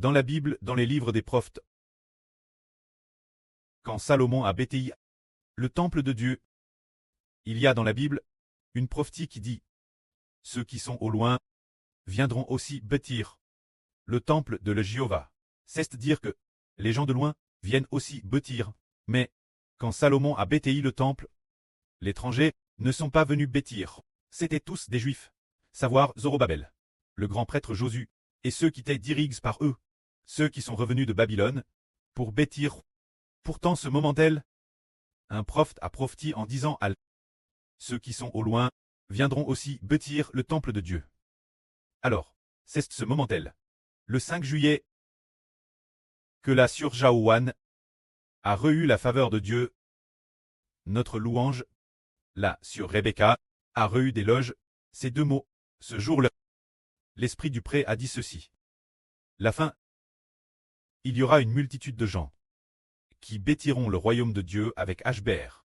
Dans la Bible, dans les livres des prophètes, quand Salomon a bâti le temple de Dieu, il y a dans la Bible une prophétie qui dit « Ceux qui sont au loin viendront aussi bâtir le temple de le Jéhovah ». C'est-à-dire que les gens de loin viennent aussi bâtir. Mais quand Salomon a bâti le temple, l'étranger ne sont pas venus bâtir. C'étaient tous des Juifs, savoir Zorobabel, le grand prêtre Josué, et ceux qui étaient dirigés par eux, ceux qui sont revenus de Babylone, pour bâtir. Pourtant ce moment-là, un prophète a prophétisé en disant à ceux qui sont au loin viendront aussi bâtir le temple de Dieu. Alors, c'est ce moment-là, le 5 juillet, que la Sœur Jaouane a reçu la faveur de Dieu. Notre louange, la Sœur Rebecca, a reçu d'éloges ces deux mots. Ce jour-là, l'esprit du pré a dit ceci. La fin. Il y aura une multitude de gens qui bâtiront le royaume de Dieu avec Ashbert.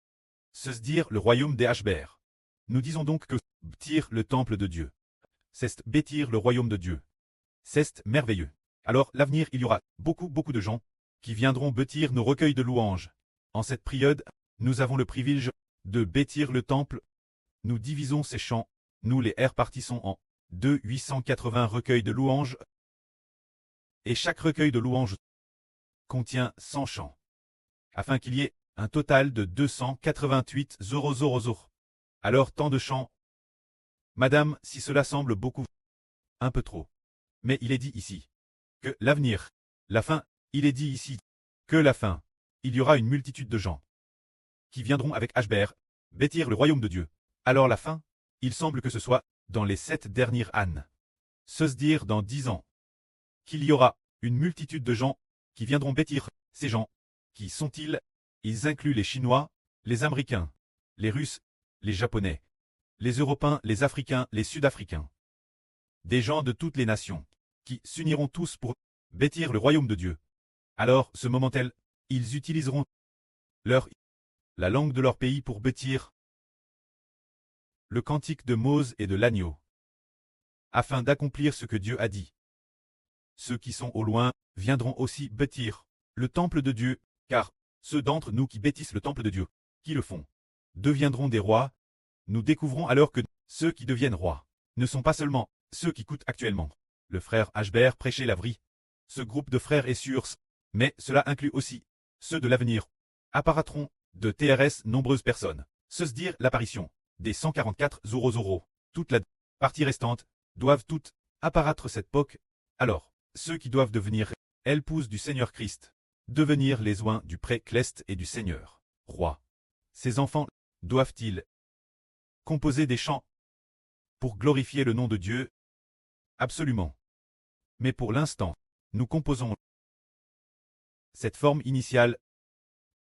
C'est-à-dire le royaume des Ashbert. Nous disons donc que bâtir le temple de Dieu, c'est bâtir le royaume de Dieu. C'est merveilleux. Alors, l'avenir, il y aura beaucoup de gens qui viendront bâtir nos recueils de louanges. En cette période, nous avons le privilège de bâtir le temple. Nous divisons ces chants. Nous les répartissons en 880 recueils de louanges. Et chaque recueil de louanges contient 100 chants, afin qu'il y ait un total de 288 000. Alors tant de chants. Madame, si cela semble beaucoup, un peu trop. Mais il est dit ici que l'avenir, la fin, il est dit ici que la fin, il y aura une multitude de gens qui viendront avec Ashbert bâtir le royaume de Dieu. Alors la fin, il semble que ce soit dans les 7 dernières années. Se dire dans 10 ans qu'il y aura une multitude de gens qui viendront bâtir. Ces gens, qui sont-ils? Ils incluent les Chinois, les Américains, les Russes, les Japonais, les Européens, les Africains, les Sud-Africains. Des gens de toutes les nations, qui s'uniront tous pour bâtir le royaume de Dieu. Alors, ce moment-là, ils utiliseront la langue de leur pays pour bâtir le cantique de Mose et de l'agneau, afin d'accomplir ce que Dieu a dit. Ceux qui sont au loin viendront aussi bâtir le temple de Dieu, car ceux d'entre nous qui bâtissent le temple de Dieu, qui le font, deviendront des rois. Nous découvrons alors que ceux qui deviennent rois ne sont pas seulement ceux qui coûtent actuellement. Le frère Ashbert prêchait la vraie. Ce groupe de frères est sûr, mais cela inclut aussi ceux de l'avenir. Apparaîtront de TRS nombreuses personnes. Se dire l'apparition des 144 000. Toute la partie restante doivent toutes apparaître cette époque. Alors, ceux qui doivent devenir épouses du Seigneur Christ, devenir les oins du pré-cleste et du Seigneur, roi. Ces enfants doivent-ils composer des chants pour glorifier le nom de Dieu? Absolument. Mais pour l'instant, nous composons cette forme initiale.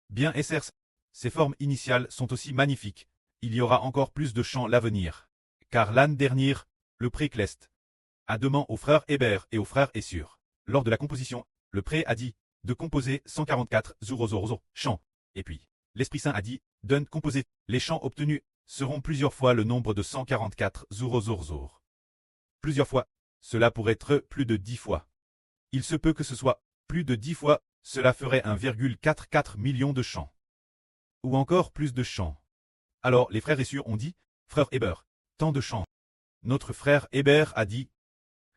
Bien SRC, ces formes initiales sont aussi magnifiques. Il y aura encore plus de chants à l'avenir. Car l'année dernière, le pré-cleste a demandé aux frères Hébert et aux frères Essur. Lors de la composition, le pré a dit de composer 144 000 chants. Et puis, l'Esprit Saint a dit de composer. Les chants obtenus seront plusieurs fois le nombre de 144 000. Plusieurs fois. Cela pourrait être plus de 10 fois. Il se peut que ce soit plus de 10 fois, cela ferait 1,44 million de chants. Ou encore plus de chants. Alors les frères Essur ont dit, frère Hébert, tant de chants. Notre frère Hébert a dit,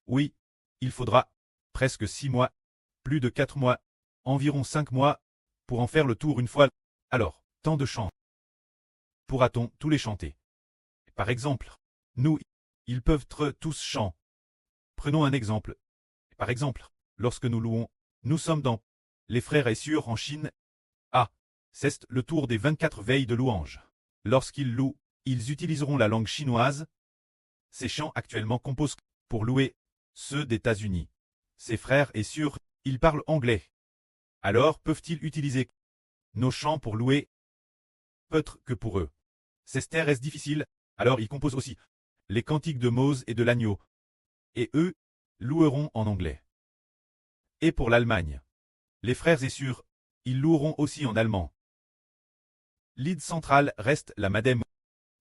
oui, il faudra presque 6 mois, plus de 4 mois, environ 5 mois, pour en faire le tour une fois. Alors, tant de chants. Pourra-t-on tous les chanter? Par exemple, nous, ils peuvent être tous chants. Prenons un exemple. Par exemple, lorsque nous louons, nous sommes dans les frères Essur en Chine. Ah, c'est le tour des 24 veilles de louange. Lorsqu'ils louent, ils utiliseront la langue chinoise. Ces chants actuellement composent pour louer ceux des États-Unis. Ces frères Essur, ils parlent anglais. Alors peuvent-ils utiliser nos chants pour louer? Peut-être que pour eux. C'est très difficile, alors ils composent aussi les cantiques de Mose et de l'agneau. Et eux loueront en anglais. Et pour l'Allemagne, les frères Essur, ils loueront aussi en allemand. L'idée centrale reste la madame.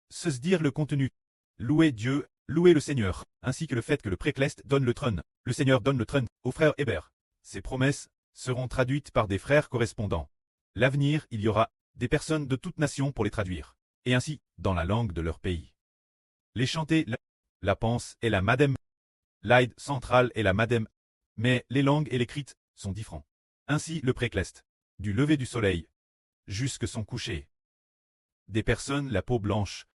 Se dire le contenu. Louer Dieu, louer le Seigneur, ainsi que le fait que le pré-cleste donne le trône. Le Seigneur donne le trône au frère Hébert. Ces promesses seront traduites par des frères correspondants. L'avenir, il y aura des personnes de toute nation pour les traduire, et ainsi, dans la langue de leur pays. Les chanter, la pense et la madem, l'aide centrale et la madem, mais les langues et l'écrite sont différents. Ainsi le précleste, du lever du soleil, jusque son coucher. Des personnes la peau blanche,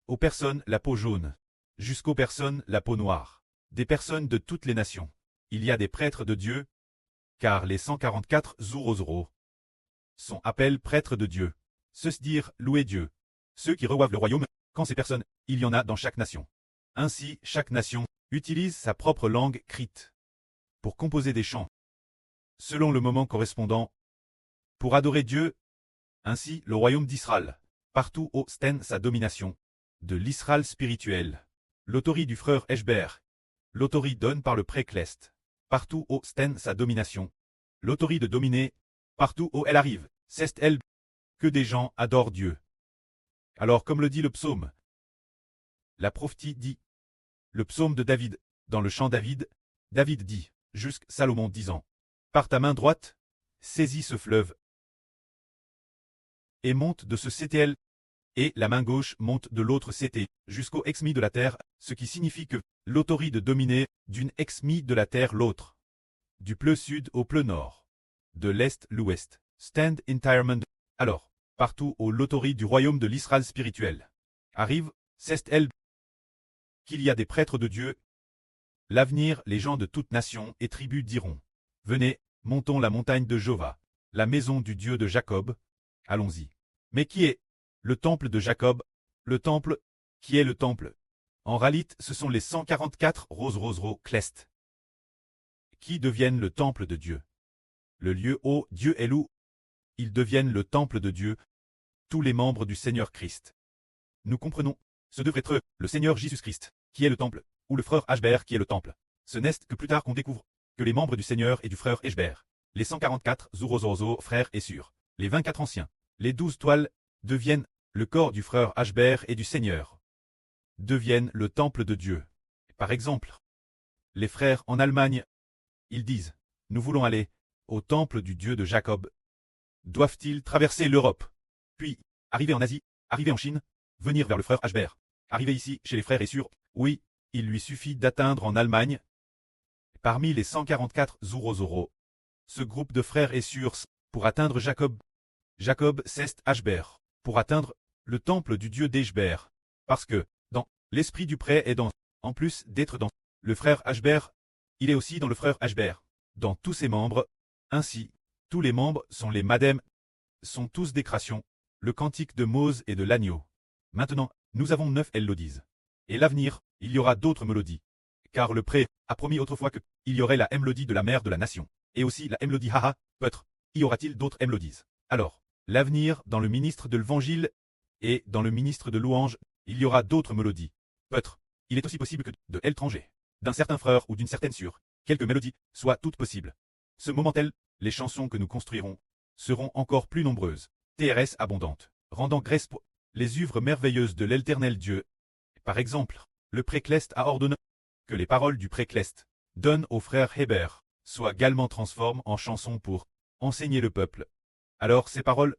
aux personnes la peau jaune, jusqu'aux personnes la peau noire, des personnes de toutes les nations. Il y a des prêtres de Dieu, car les 144 Zurozoro sont appelés prêtres de Dieu. Ceux dire louer Dieu, ceux qui reçoivent le royaume, quand ces personnes, il y en a dans chaque nation. Ainsi, chaque nation utilise sa propre langue écrite pour composer des chants, selon le moment correspondant, pour adorer Dieu. Ainsi, le royaume d'Israël, partout où stène sa domination, de l'Israël spirituel, l'autorité du frère Eshber, l'autorité donne par le précleste, partout où stène sa domination, l'autorité de dominer, partout où elle arrive, c'est elle, que des gens adorent Dieu. Alors comme le dit le psaume, la prophétie dit, le psaume de David, dans le chant David, David dit, jusqu'à Salomon disant, par ta main droite, saisis ce fleuve, et monte de ce CTL, et la main gauche monte de l'autre CT, jusqu'au ex-mi de la terre, ce qui signifie que l'autorité de dominer d'une ex-mi de la terre l'autre, du pleu sud au pleu nord, de l'est l'ouest, stand entirement. Alors, partout où l'autorité du royaume de l'Israël spirituel arrive, c'est elle qu'il y a des prêtres de Dieu. L'avenir, les gens de toute nation et tribus diront, venez, montons la montagne de Jova, la maison du Dieu de Jacob, allons-y. Mais qui est le temple de Jacob? Le temple, qui est le temple? En réalité, ce sont les 144 Rose Clest qui deviennent le temple de Dieu. Le lieu où Dieu est loup, ils deviennent le temple de Dieu, tous les membres du Seigneur Christ. Nous comprenons, ce devrait être le Seigneur Jésus-Christ, qui est le temple, ou le frère Ashber qui est le temple. Ce n'est que plus tard qu'on découvre que les membres du Seigneur et du frère Ashber, les 144 Zurozorzo frères et sœurs, les 24 anciens, les 12 toiles, deviennent le corps du frère Ashber et du Seigneur, deviennent le temple de Dieu. Par exemple, les frères en Allemagne, ils disent, nous voulons aller au temple du Dieu de Jacob. Doivent-ils traverser l'Europe, puis arriver en Asie, arriver en Chine, venir vers le frère Ashber, arriver ici chez les frères et sœurs? Oui, il lui suffit d'atteindre en Allemagne. Parmi les 144 Zurozoro, ce groupe de frères et sœurs, pour atteindre Jacob, c'est Ashber, pour atteindre le temple du Dieu d'Eshber, parce que, dans l'esprit du prêt est dans, en plus d'être dans le frère Ashber, il est aussi dans le frère Ashber, dans tous ses membres. Ainsi, tous les membres sont les madem, sont tous des créations, le cantique de Mose et de l'agneau. Maintenant, nous avons 9 mélodies. Et l'avenir, il y aura d'autres mélodies. Car le pré a promis autrefois que il y aurait la mélodie de la mère de la nation, et aussi la mélodie haha, peut-être, y aura-t-il d'autres mélodies? Alors, l'avenir, dans le ministre de l'évangile, et dans le ministre de louange, il y aura d'autres mélodies. Peut-être, il est aussi possible que de l'étranger, d'un certain frère ou d'une certaine sœur, quelques mélodies, soient toutes possibles. Ce moment-tel, les chansons que nous construirons seront encore plus nombreuses, TRS abondantes, rendant grâce pour les œuvres merveilleuses de l'Éternel Dieu. Par exemple, le précleste a ordonné que les paroles du précleste donnent au frère Héber soient également transformées en chansons pour enseigner le peuple. Alors ces paroles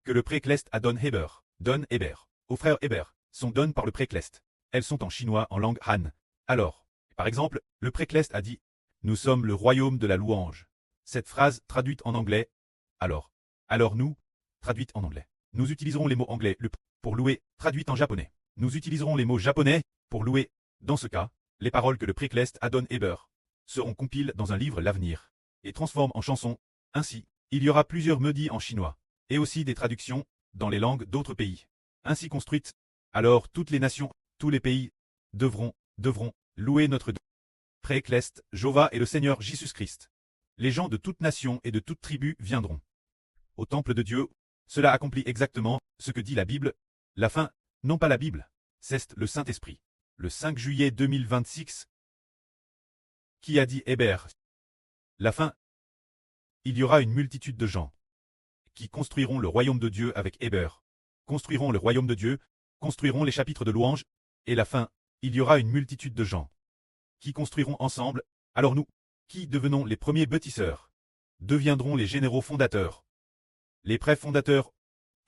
que le précleste a donne Héber, au frère Héber, sont données par le précleste. Elles sont en chinois en langue Han. Alors, par exemple, le précleste a dit « Nous sommes le royaume de la louange ». Cette phrase traduite en anglais, alors nous, traduite en anglais. Nous utiliserons les mots anglais le pour louer, traduite en japonais. Nous utiliserons les mots japonais pour louer. Dans ce cas, les paroles que le précleste Adon Heber seront compilées dans un livre l'avenir et transforment en chansons. Ainsi, il y aura plusieurs mélodies en chinois et aussi des traductions dans les langues d'autres pays. Ainsi construites, alors toutes les nations, tous les pays devront louer notre précleste, Jova et le Seigneur Jésus-Christ. Les gens de toute nation et de toute tribu viendront au temple de Dieu. Cela accomplit exactement ce que dit la Bible. La fin, non pas la Bible, c'est le Saint-Esprit. Le 5 juillet 2026, qui a dit Héber. La fin, il y aura une multitude de gens qui construiront le royaume de Dieu avec Héber, construiront le royaume de Dieu, construiront les chapitres de louange, et la fin, il y aura une multitude de gens qui construiront ensemble. Alors nous, qui devenons les premiers bâtisseurs, deviendront les généraux fondateurs, les préfondateurs,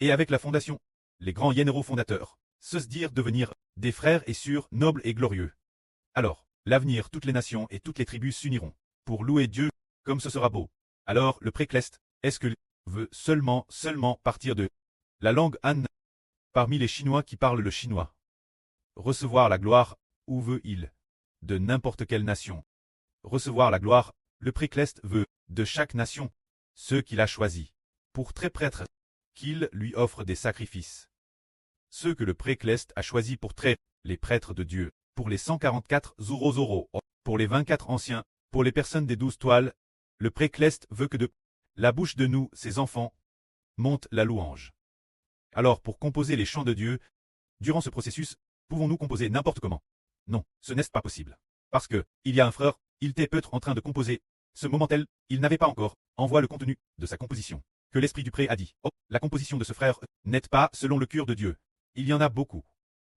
et avec la fondation, les grands généraux fondateurs, se dire devenir des frères et sœurs nobles et glorieux. Alors, l'avenir, toutes les nations et toutes les tribus s'uniront pour louer Dieu, comme ce sera beau. Alors, le précleste, est-ce que veut seulement partir de la langue Han, parmi les Chinois qui parlent le chinois, recevoir la gloire, ou veut-il de n'importe quelle nation recevoir la gloire? Le précleste veut de chaque nation ceux qu'il a choisis pour très prêtres, qu'il lui offre des sacrifices. Ceux que le précleste a choisis pour très, les prêtres de Dieu, pour les 144 Zoro, pour les 24 anciens, pour les personnes des 12 toiles, le précleste veut que de la bouche de nous, ses enfants, monte la louange. Alors pour composer les chants de Dieu, durant ce processus, pouvons-nous composer n'importe comment? Non, ce n'est pas possible. Parce que, il y a un frère, il était peut-être en train de composer. Ce moment tel, il n'avait pas encore envoie le contenu de sa composition. Que l'esprit du pré a dit, oh, la composition de ce frère n'est pas selon le cœur de Dieu. Il y en a beaucoup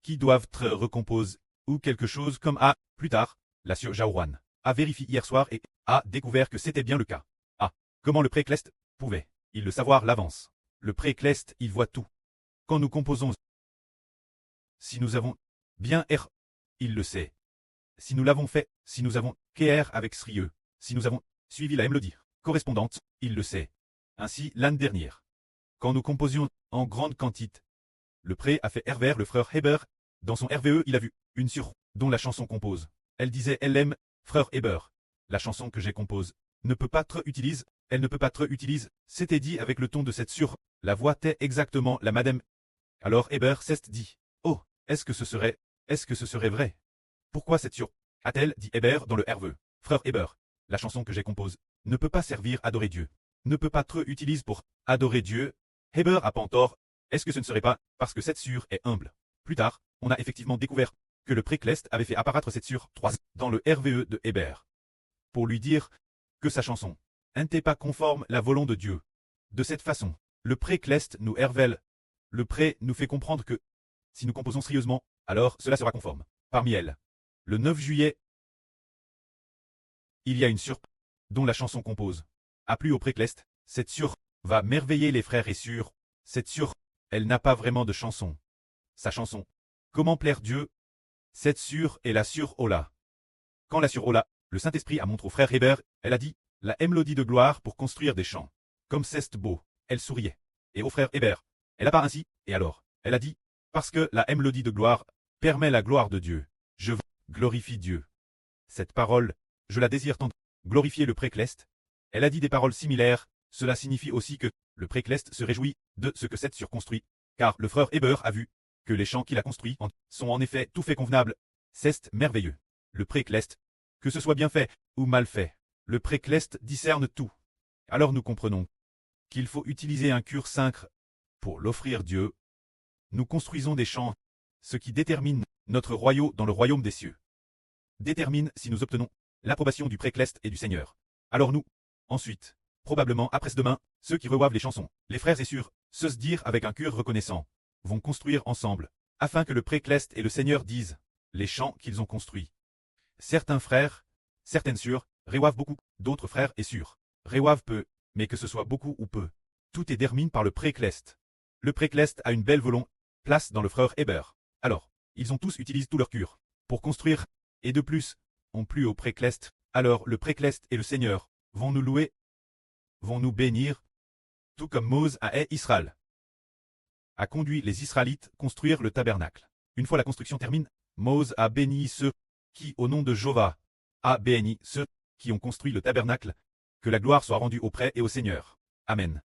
qui doivent être recomposés, ou quelque chose comme A. Plus tard, la sœur Jaouan a vérifié hier soir et a découvert que c'était bien le cas. Ah, comment le précleste pouvait-il le savoir l'avance? Le précleste, il voit tout. Quand nous composons, si nous avons bien R, il le sait. Si nous l'avons fait, si nous avons KR avec sérieux, si nous avons suivi la mélodie correspondante, il le sait. Ainsi, l'année dernière, quand nous composions en grande quantité, le pré a fait Hervé, le frère Heber, dans son RVE, il a vu une sur dont la chanson compose. Elle disait elle aime, frère Heber. La chanson que j'ai compose ne peut pas être utilisée, elle ne peut pas être utilisée, c'était dit avec le ton de cette sur, la voix était exactement la madame. Alors Heber s'est dit, oh, est-ce que ce serait vrai? Pourquoi cette sur a-t-elle dit Heber dans le RVE? Frère Heber, la chanson que j'ai compose ne peut pas servir à adorer Dieu, ne peut pas être utilisée pour adorer Dieu. Heber a pas tort. Est-ce que ce ne serait pas parce que cette sur est humble? Plus tard, on a effectivement découvert que le précleste avait fait apparaître cette sur 3 dans le RVE de Heber, pour lui dire que sa chanson n'était pas conforme à la volonté de Dieu. De cette façon, le précleste nous révèle, le pré nous fait comprendre que, si nous composons sérieusement, alors cela sera conforme. Parmi elles, le 9 juillet, il y a une sur dont la chanson compose a plu au précleste. Cette sur va merveiller les frères et sœurs. Cette sur, elle n'a pas vraiment de chanson. Sa chanson, comment plaire Dieu? Cette sur est la sur Ola. Quand la sur Ola, le Saint-Esprit a montré au frère Heber, elle a dit, la mélodie de gloire pour construire des chants. Comme c'est beau, elle souriait. Et au frère Heber, elle a pas ainsi, et alors, elle a dit, parce que la mélodie de gloire permet la gloire de Dieu. Je glorifie Dieu. Cette parole, je la désire tant. Glorifier le précleste. Elle a dit des paroles similaires, cela signifie aussi que le précleste se réjouit de ce que cette surconstruit, car le frère Heber a vu que les chants qu'il a construits sont en effet tout fait convenables. C'est merveilleux. Le précleste, que ce soit bien fait ou mal fait, le précleste discerne tout. Alors nous comprenons qu'il faut utiliser un cœur sacre pour l'offrir Dieu. Nous construisons des chants, ce qui détermine notre royaume dans le royaume des cieux. Détermine si nous obtenons l'approbation du précleste et du Seigneur. Alors nous, ensuite, probablement après-demain, ceux qui reçoivent les chansons, les frères et sœurs, se dire avec un cœur reconnaissant, vont construire ensemble, afin que le précleste et le Seigneur disent les chants qu'ils ont construits. Certains frères, certaines sœurs, reçoivent beaucoup, d'autres frères et sœurs reçoivent peu, mais que ce soit beaucoup ou peu, tout est déterminé par le précleste. Le précleste a une belle volonté, place dans le frère Heber. Alors, ils ont tous utilisé tout leur cœur pour construire, et de plus, ont plu au précleste. Alors le précleste et le Seigneur vont nous louer, vont nous bénir, tout comme Moïse a Israël a conduit les Israélites construire le tabernacle. Une fois la construction termine, Moïse a béni ceux qui, au nom de Jéhovah, a béni ceux qui ont construit le tabernacle, que la gloire soit rendue au prêtre et au Seigneur. Amen.